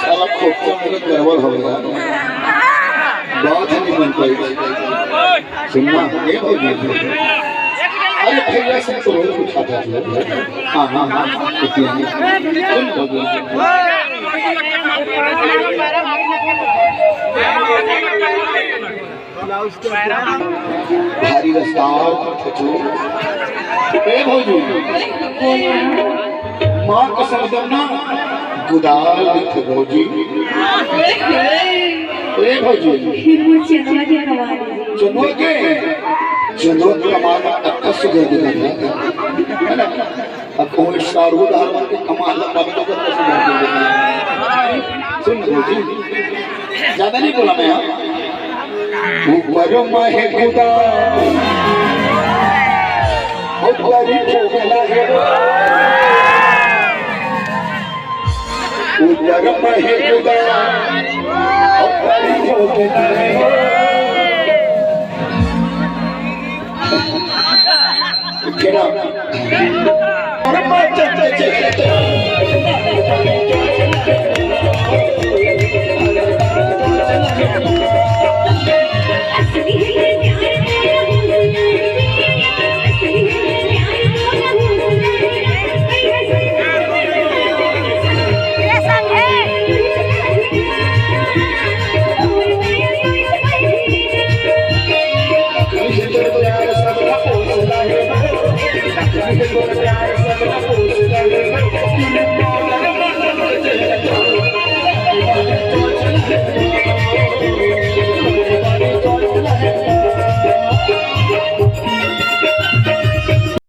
गड़बड़ हो गया, बात नहीं बन पाई। सुनना ये हो गया। अरे भैया से तो रोज उठाता है। हाँ हाँ हाँ सुन हो गया। भारी रास्ता भौजी माँ कसम देना गुदार भौजी भौजी चुनो के कमाल सुधर है ना। अब कोई शाहरुख धारवान के कमाल सुन भौजी ज्यादा नहीं बोला मैं ऊपर माहे खुदा ऊपर माहे खुदा ऊपर